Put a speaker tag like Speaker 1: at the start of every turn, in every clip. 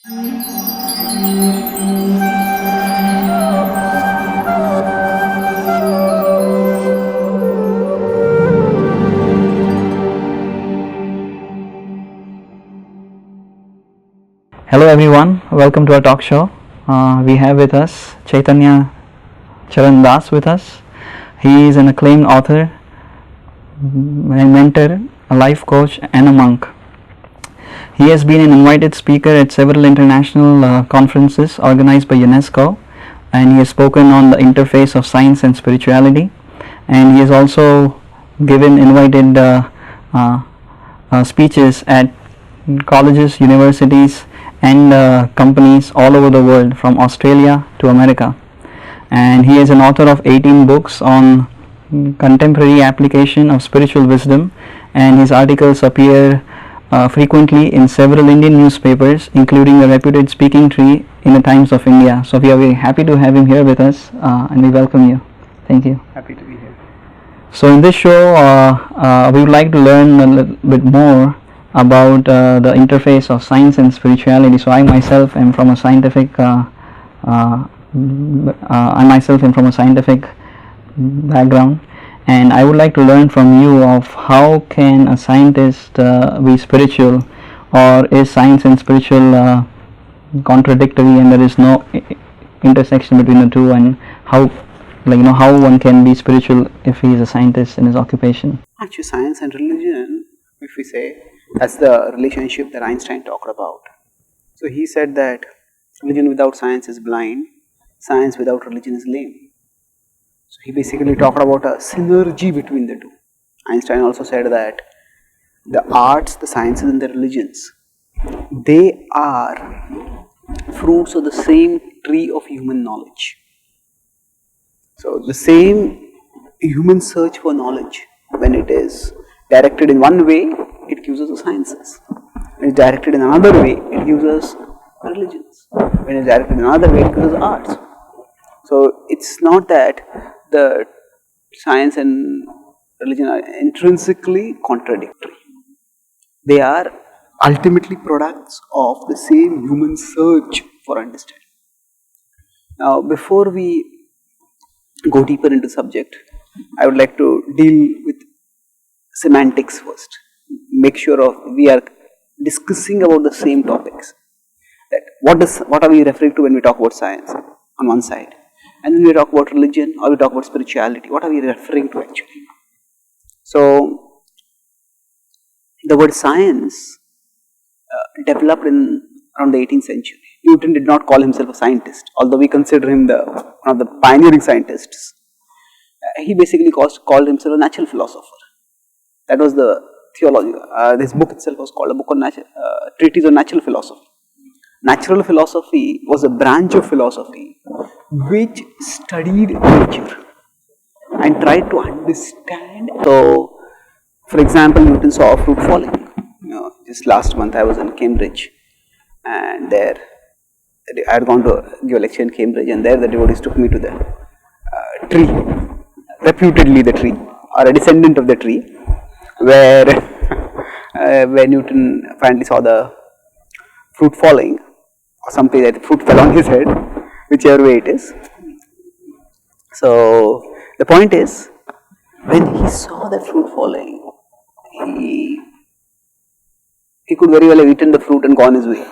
Speaker 1: Hello everyone, welcome to our talk show. We have with us Chaitanya Charan with us. He is an acclaimed author, a mentor, a life coach and a monk. He has been an invited speaker at several international conferences organized by UNESCO, and he has spoken on the interface of science and spirituality, and he has also given invited speeches at colleges, universities and companies all over the world, from Australia to America. And he is an author of 18 books on contemporary application of spiritual wisdom, and his articles appear frequently in several Indian newspapers, including the reputed Speaking Tree in the Times of India. So we are very happy to have him here with us, and we welcome you. Thank you.
Speaker 2: Happy to be here.
Speaker 1: So in this show, we would like to learn a little bit more about the interface of science and spirituality. So I myself am from a scientific background, and I would like to learn from you of how can a scientist be spiritual, or is science and spiritual contradictory and there is no intersection between the two, and how one can be spiritual if he is a scientist in his occupation.
Speaker 2: Actually, science and religion, if we say, that's the relationship that Einstein talked about. So he said that religion without science is blind, science without religion is lame. So he basically talked about a synergy between the two. Einstein also said that the arts, the sciences and the religions, they are fruits of the same tree of human knowledge. So the same human search for knowledge, when it is directed in one way, it gives us the sciences. When it's directed in another way, it gives us religions. When it's directed in another way, it gives us arts. So it's not that the science and religion are intrinsically contradictory. They are ultimately products of the same human search for understanding. Now, before we go deeper into the subject, I would like to deal with semantics first. Make sure we are discussing about the same topics. That what are we referring to when we talk about science on one side, and when we talk about religion or we talk about spirituality, what are we referring to actually? So the word science developed in around the 18th century. Newton did not call himself a scientist, although we consider him one of the pioneering scientists. He basically called himself a natural philosopher. That was the theology. This book itself was called a book on treatise on natural philosophy. Natural philosophy was a branch of philosophy which studied nature and tried to understand. So, for example, Newton saw a fruit falling. Just last month I was in Cambridge, and there I had gone to give a lecture in Cambridge, and there the devotees took me to the tree, reputedly the tree, or a descendant of the tree, where Newton apparently saw the fruit falling, or something like the fruit fell on his head, whichever way it is. So the point is, when he saw the fruit falling, he could very well have eaten the fruit and gone his way.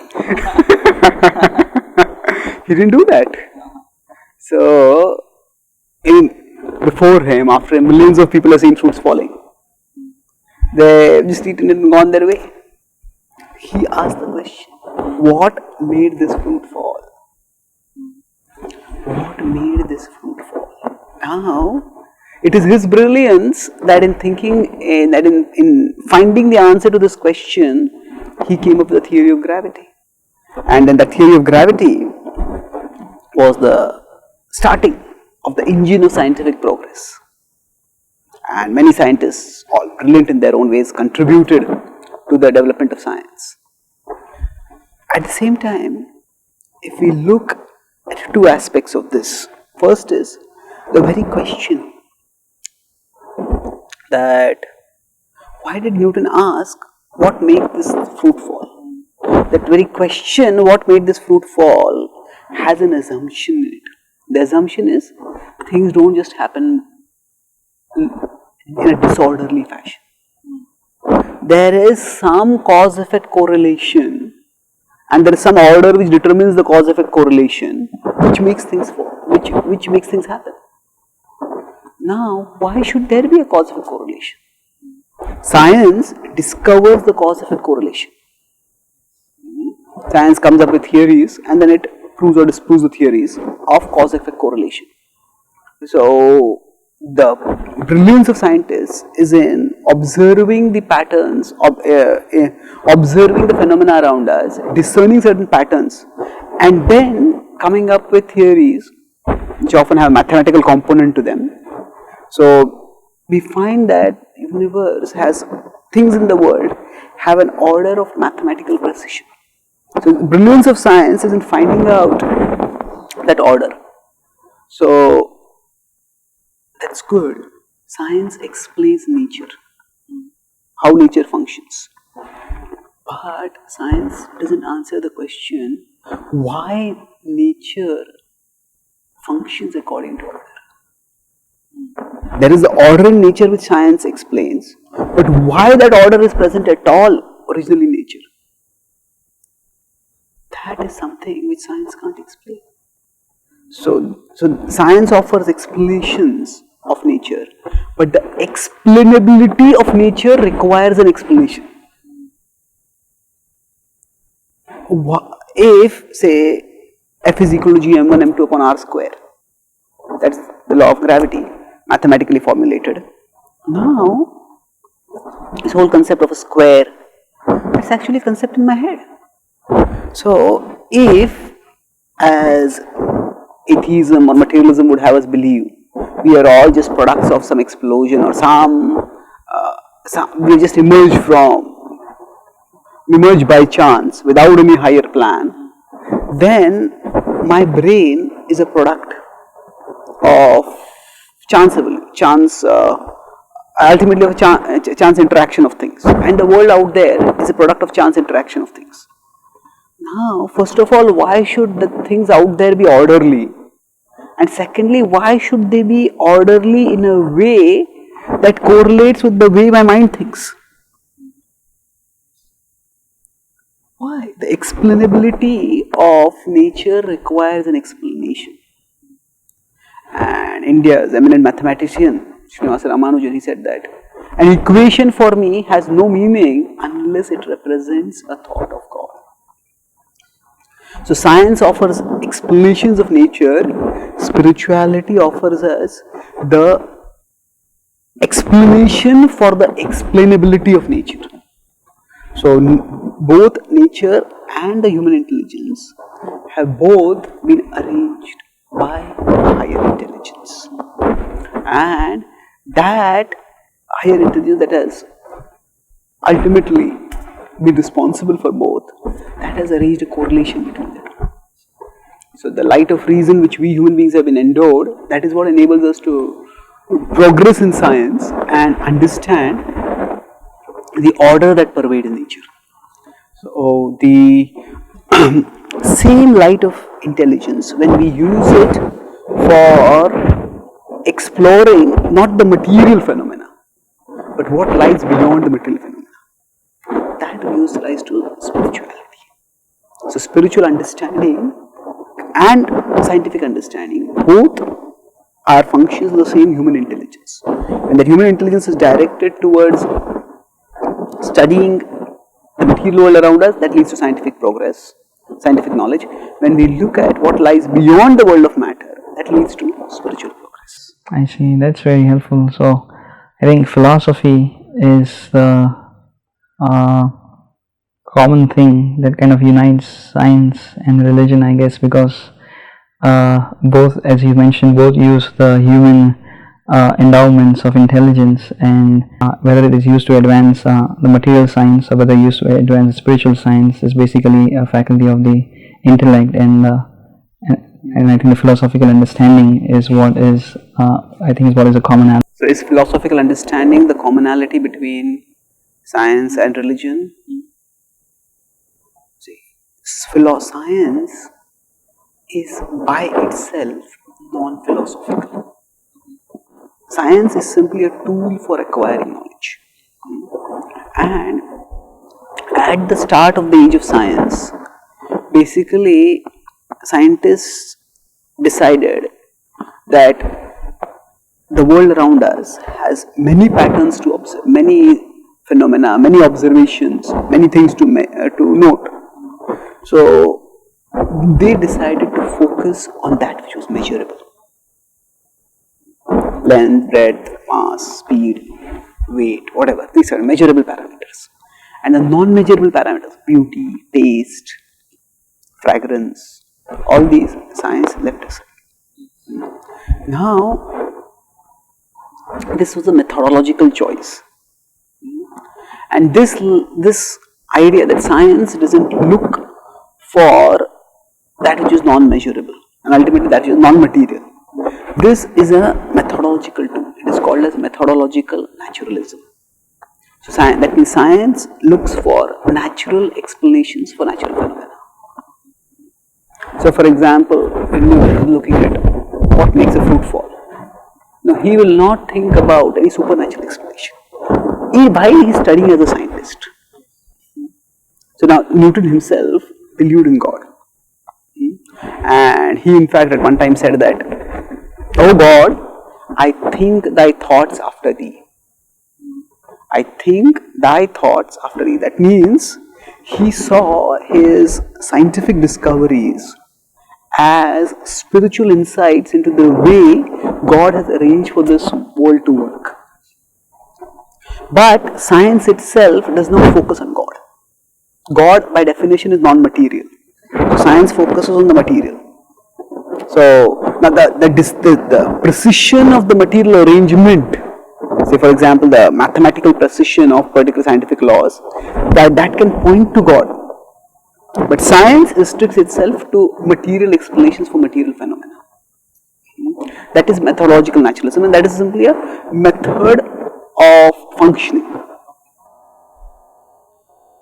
Speaker 2: He didn't do that. So, before him, after him, millions of people have seen fruits falling. They just eaten it and gone their way. He asked the question, what made this fruit fall? What made this fruit fall? Now, it is his brilliance that in finding the answer to this question, he came up with the theory of gravity. And then the theory of gravity was the starting of the engine of scientific progress. And many scientists, all brilliant in their own ways, contributed to the development of science. At the same time, if we look at two aspects of this, first is the very question that why did Newton ask what made this fruit fall? that very question, what made this fruit fall, has an assumption in it. The assumption is things don't just happen in a disorderly fashion. There is some cause-effect correlation, and there is some order which determines the cause-effect correlation, which makes things which makes things happen. Now, why should there be a cause-effect correlation? Science discovers the cause-effect correlation. Science comes up with theories, and then it proves or disproves the theories of cause-effect correlation. So, the brilliance of scientists is in observing the patterns, observing the phenomena around us, discerning certain patterns, and then coming up with theories which often have a mathematical component to them. So, we find that the universe has things in the world have an order of mathematical precision. So, the brilliance of science is in finding out that order. So, that's good. Science explains nature, how nature functions. But science doesn't answer the question why nature functions according to order. There is the order in nature which science explains, but why that order is present at all originally in nature, that is something which science can't explain. So science offers explanations of nature, but the explainability of nature requires an explanation. If, say, F is equal to gm1 m2 upon r square, that's the law of gravity, mathematically formulated. Now, this whole concept of a square, that's actually a concept in my head. So, if, as atheism or materialism would have us believe, we are all just products of some explosion or we just emerged by chance without any higher plan, then my brain is a product of ultimately of chance interaction of things, and the world out there is a product of chance interaction of things. Now, first of all, why should the things out there be orderly? And secondly, why should they be orderly in a way that correlates with the way my mind thinks? Why? The explainability of nature requires an explanation. And India's eminent mathematician, Srinivasa Ramanujan, he said that an equation for me has no meaning unless it represents a thought of God. So science offers explanations of nature, spirituality offers us the explanation for the explainability of nature. So both nature and the human intelligence have both been arranged by a higher intelligence. And that higher intelligence that has ultimately been responsible for both, that has arranged a correlation between them. So the light of reason which we human beings have been endowed, that is what enables us to progress in science and understand the order that pervades nature. So the same light of intelligence, when we use it for exploring not the material phenomena, but what lies beyond the material phenomena, that gives rise to spirituality. So spiritual understanding and scientific understanding both are functions of the same human intelligence. And that human intelligence is directed towards studying the material world around us, that leads to scientific progress, scientific knowledge. When we look at what lies beyond the world of matter, that leads to spiritual progress.
Speaker 1: I see, that's very helpful. So I think philosophy is the common thing that kind of unites science and religion, I guess, because both, as you mentioned, both use the human endowments of intelligence, and whether it is used to advance the material science or whether used to advance spiritual science is basically a faculty of the intellect, and I think the philosophical understanding is what is a commonality.
Speaker 2: So is philosophical understanding the commonality between science and religion? See, Science is by itself non-philosophical. Science is simply a tool for acquiring knowledge. And at the start of the age of science, basically scientists decided that the world around us has many patterns to observe, many phenomena, many observations, many things to note. So they decided to focus on that which was measurable. Length, breadth, mass, speed, weight, whatever. These are measurable parameters. And the non-measurable parameters, beauty, taste, fragrance, all these science left aside. Now, this was a methodological choice. And this idea that science doesn't look for that which is non-measurable and ultimately that which is non-material. This is a methodological tool. It is called as methodological naturalism. So that means science looks for natural explanations for natural phenomena. So for example, when you are looking at what makes a fruit fall, now he will not think about any supernatural explanation. While he is studying as a scientist. So now Newton himself believed in God. And he in fact at one time said that, "Oh God, I think thy thoughts after thee." I think thy thoughts after thee. That means he saw his scientific discoveries as spiritual insights into the way God has arranged for this world to work. But science itself does not focus on God. God by definition is non-material. So science focuses on the material. So now the precision of the material arrangement, say for example the mathematical precision of particular scientific laws, that can point to God. But science restricts itself to material explanations for material phenomena. That is methodological naturalism, and that is simply a method of functioning.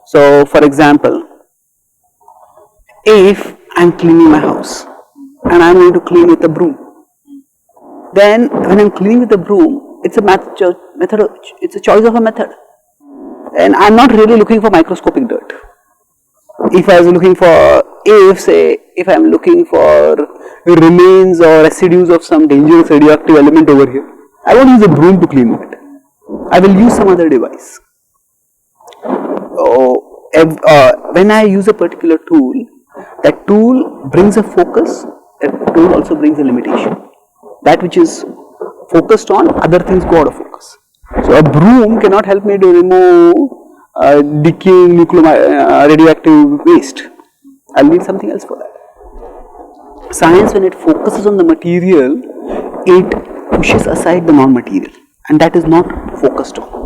Speaker 2: So for example, if I am cleaning my house and I am going to clean with a broom, then when I am cleaning with a broom, it's a method, it's a choice of a method, and I am not really looking for microscopic dirt. If I was looking for, if I am looking for remains or residues of some dangerous radioactive element over here, I won't use a broom to clean it. I will use some other device. When I use a particular tool, that tool brings a focus, that tool also brings a limitation. That which is focused on, other things go out of focus. So a broom cannot help me to remove decaying radioactive waste. I'll need something else for that. Science, when it focuses on the material, it pushes aside the non-material, and that is not focused on.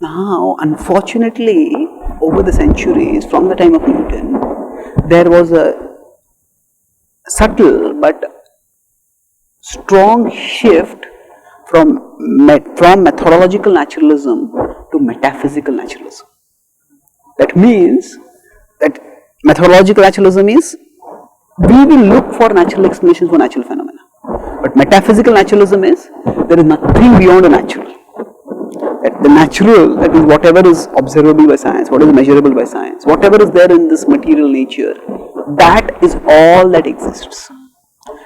Speaker 2: Now, unfortunately, over the centuries, from the time of Newton, there was a subtle but strong shift from methodological naturalism to metaphysical naturalism. That means that methodological naturalism is, we will look for natural explanations for natural phenomena. But metaphysical naturalism is, there is nothing beyond the natural. That the natural, that is whatever is observable by science, what is measurable by science, whatever is there in this material nature, that is all that exists.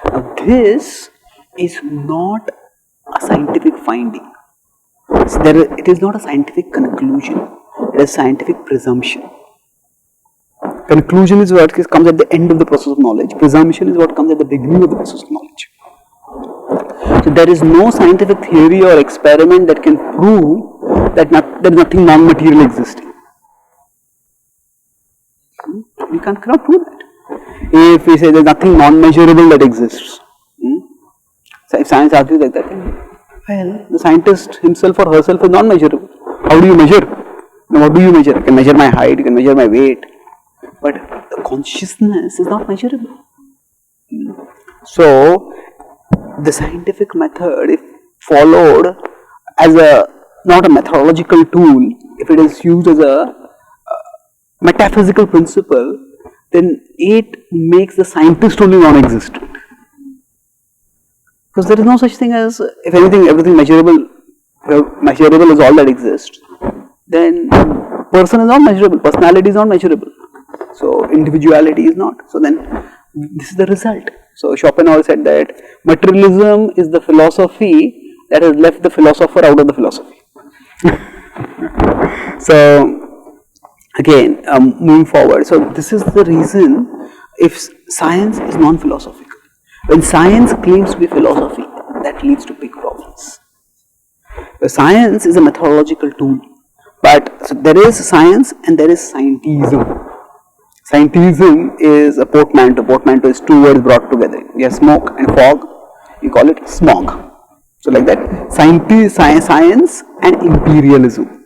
Speaker 2: Now this is not a scientific finding. It is not a scientific conclusion. It is scientific presumption. Conclusion is what comes at the end of the process of knowledge. Presumption is what comes at the beginning of the process of knowledge. So there is no scientific theory or experiment that can prove that there is nothing non-material existing. You cannot prove that. If we say there is nothing non-measurable that exists, so if science argues like that, well, the scientist himself or herself is non-measurable. How do you measure? Now, what do you measure? You can measure my height, you can measure my weight, but the consciousness is not measurable. So, the scientific method, if followed as not a methodological tool, if it is used as a metaphysical principle, then it makes the scientist only non-existent. Because there is no such thing as, if anything, everything measurable is all that exists, then person is not measurable, personality is not measurable, so individuality is not. So then this is the result. So Schopenhauer said that materialism is the philosophy that has left the philosopher out of the philosophy. So again, moving forward, so this is the reason if science is non-philosophical. When science claims to be philosophy, that leads to big problems. The science is a methodological tool, but so there is science and there is scientism. Scientism is a portmanteau. Portmanteau is two words brought together. You have smoke and fog, you call it smog. So like that, science and imperialism.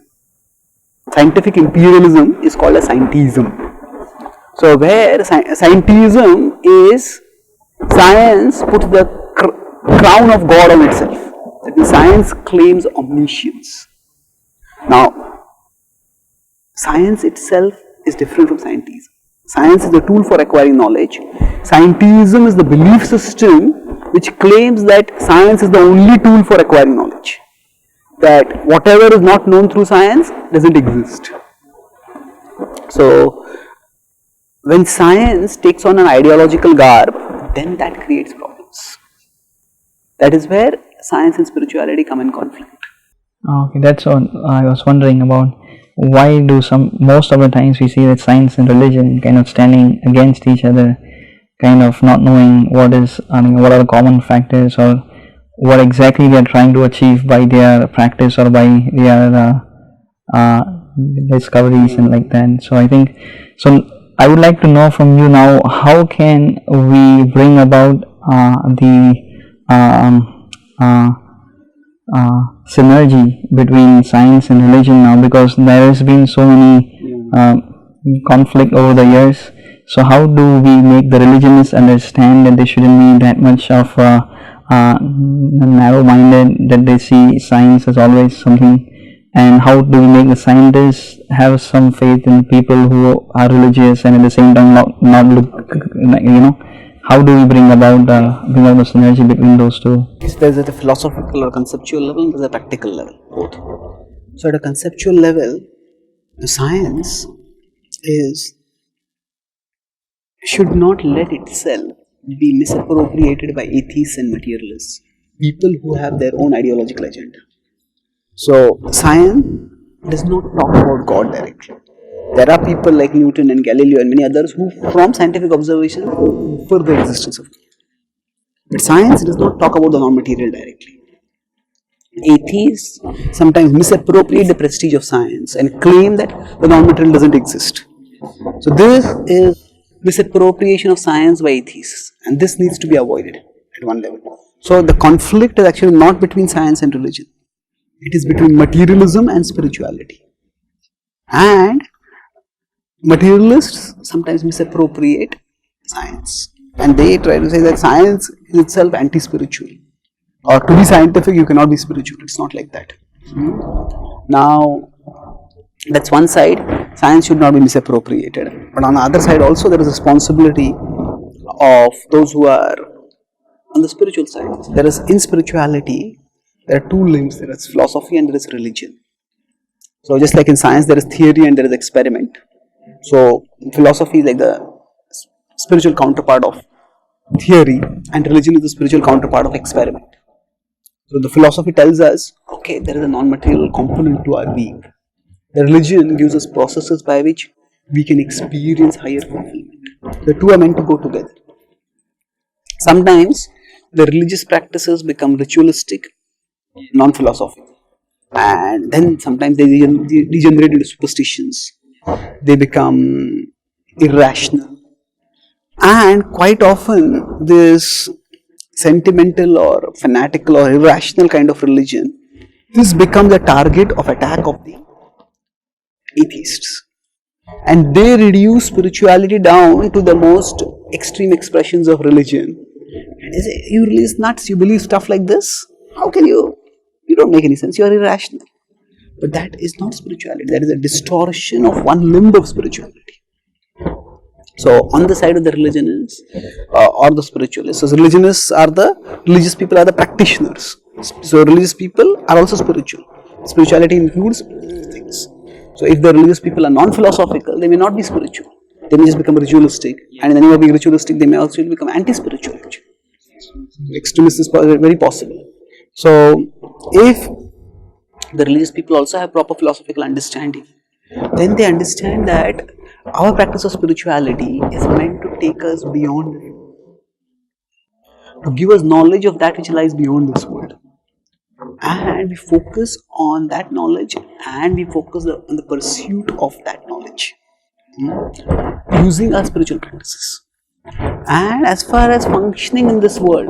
Speaker 2: Scientific imperialism is called a scientism. So where scientism is, science puts the crown of God on itself. That means science claims omniscience. Now, science itself is different from scientism. Science is the tool for acquiring knowledge. Scientism is the belief system which claims that science is the only tool for acquiring knowledge. That whatever is not known through science doesn't exist. So, when science takes on an ideological garb, then that creates problems. That is where science and spirituality come in conflict.
Speaker 1: Okay, that's what I was wondering about. Why do most of the times we see that science and religion kind of standing against each other, kind of not knowing what are the common factors or what exactly they are trying to achieve by their practice or by their discoveries and like that. So I would like to know from you now, how can we bring about the synergy between science and religion now, because there has been so many conflict over the years. So how do we make the religionists understand that they shouldn't be that much of narrow-minded, that they see science as always something, and how do we make the scientists have some faith in people who are religious and at the same time not look, how do we bring about the synergy between those two?
Speaker 2: There's at a philosophical or conceptual level, and there's a practical level, both. So at a conceptual level, the science should not let itself be misappropriated by atheists and materialists, people who have their own ideological agenda. So science does not talk about God directly. There are people like Newton and Galileo and many others who, from scientific observation, infer the existence of God. But science does not talk about the non-material directly. Atheists sometimes misappropriate the prestige of science and claim that the non-material doesn't exist. So this is misappropriation of science by atheists, and this needs to be avoided at one level. So the conflict is actually not between science and religion. It is between materialism and spirituality. And materialists sometimes misappropriate science, and they try to say that science is itself anti-spiritual, or to be scientific you cannot be spiritual. It's not like that. Now that's one side, science should not be misappropriated, but on the other side also there is responsibility of those who are on the spiritual side. There is, in spirituality, there are two limbs, there is philosophy and there is religion. So just like in science there is theory and there is experiment, so philosophy is like the spiritual counterpart of theory, and religion is the spiritual counterpart of experiment. So the philosophy tells us, okay, there is a non-material component to our being. The religion gives us processes by which we can experience higher fulfillment. The two are meant to go together. Sometimes the religious practices become ritualistic, non-philosophical, and then sometimes they degenerate into superstitions. They become irrational, and quite often this sentimental or fanatical or irrational kind of religion, this becomes the target of attack of the atheists, and they reduce spirituality down to the most extreme expressions of religion. And they say, you release nuts, you believe stuff like this? How can you don't make any sense, you are irrational. But that is not spirituality, that is a distortion of one limb of spirituality. So on the side of the religionists or the spiritualists, so religionists are the religious people are the practitioners. So religious people are also spiritual. Spirituality includes things. So if the religious people are non-philosophical, they may not be spiritual. They may just become ritualistic, and in the name of being ritualistic, they may also become anti-spiritual. Extremist is very possible. So if the religious people also have proper philosophical understanding, then they understand that our practice of spirituality is meant to take us beyond it, to give us knowledge of that which lies beyond this world. And we focus on that knowledge and we focus on the pursuit of that knowledge using our spiritual practices. And as far as functioning in this world,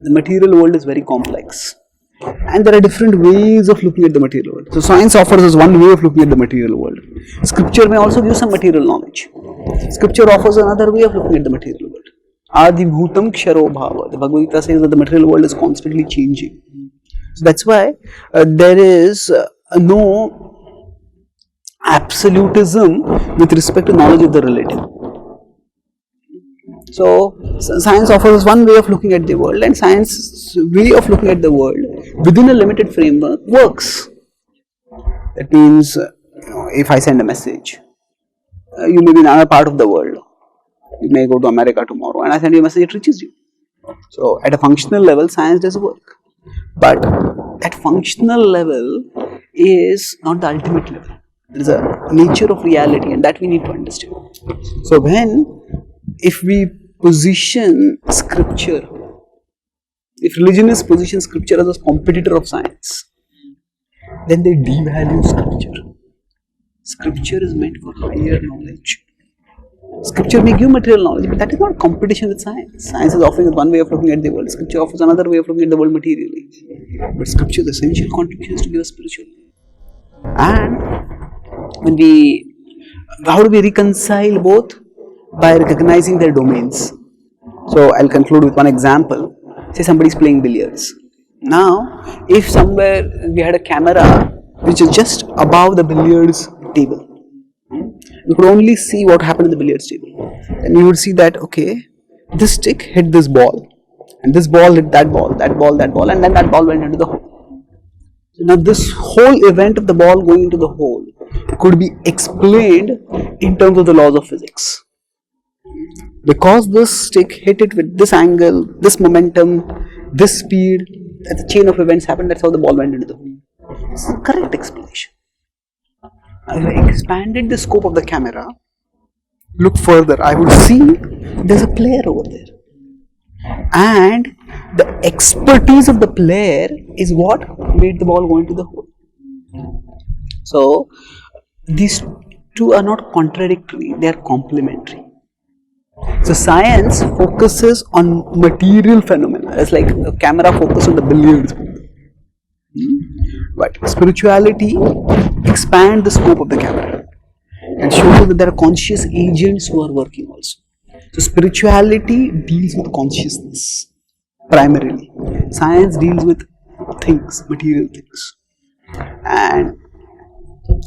Speaker 2: the material world is very complex. And there are different ways of looking at the material world. So science offers us one way of looking at the material world. Scripture may also give some material knowledge. Scripture offers another way of looking at the material world. Adi bhutam ksharo bhava. The Bhagavad Gita says that the material world is constantly changing. So that's why there is no absolutism with respect to knowledge of the relative. So science offers us one way of looking at the world, and science's way of looking at the world within a limited framework works. That means, if I send a message, you may be in another part of the world. You may go to America tomorrow, and I send you a message, it reaches you. So at a functional level, science does work. But that functional level is not the ultimate level. There is a nature of reality, and that we need to understand. So if we position scripture, if religionists position scripture as a competitor of science, then they devalue scripture. Scripture is meant for higher knowledge. Scripture may give material knowledge, but that is not competition with science. Science is offering one way of looking at the world. Scripture offers another way of looking at the world materially. But Scripture's essential contribution is to give us spiritual. And how do we reconcile both? By recognizing their domains. So I'll conclude with one example. Say somebody is playing billiards. Now, if somewhere we had a camera which is just above the billiards table, you could only see what happened in the billiards table. And you would see that, okay, this stick hit this ball, and this ball hit that ball, and then that ball went into the hole. So now this whole event of the ball going into the hole could be explained in terms of the laws of physics. Because this stick hit it with this angle, this momentum, this speed, the chain of events happened, that's how the ball went into the hole. This is the correct explanation. If I expanded the scope of the camera, look further, I would see there's a player over there. And the expertise of the player is what made the ball go into the hole. So, these two are not contradictory, they are complementary. So, science focuses on material phenomena. It's like a camera focuses on the billiards. But spirituality expands the scope of the camera and shows that there are conscious agents who are working also. So spirituality deals with consciousness primarily. Science deals with things, material things. And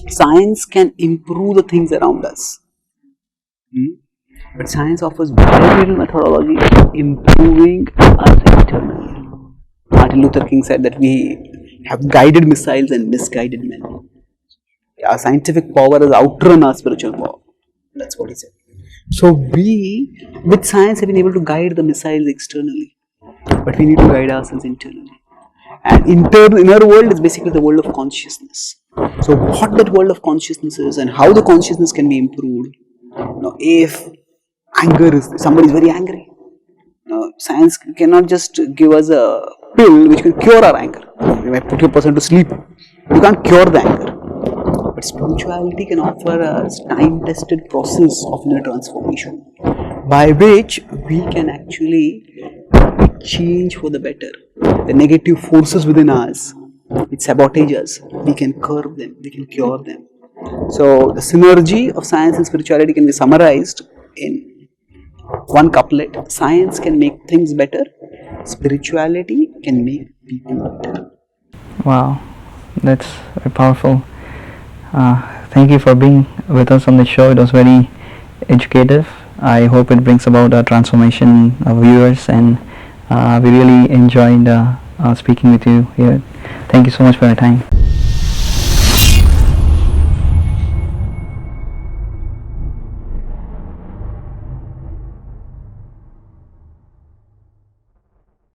Speaker 2: science can improve the things around us. But science offers very little methodology improving us internally. Martin Luther King said that we have guided missiles and misguided men. Our scientific power has outrun our spiritual power. That's what he said. So we, with science, have been able to guide the missiles externally, but we need to guide ourselves internally. And inner world is basically the world of consciousness. So what that world of consciousness is and how the consciousness can be improved. If anger is, somebody is very angry, science cannot just give us a pill which can cure our anger. You might put your person to sleep, but you can't cure the anger. But spirituality can offer us time-tested process of inner transformation, by which we can actually change for the better. The negative forces within us, which sabotage us, we can curb them, we can cure them. So the synergy of science and spirituality can be summarized in one couplet. Science can make things better, spirituality can make people better.
Speaker 1: Wow, that's very powerful. Thank you for being with us on the show. It was very educative. I hope it brings about a transformation of viewers, and we really enjoyed speaking with you here. Thank you so much for your time.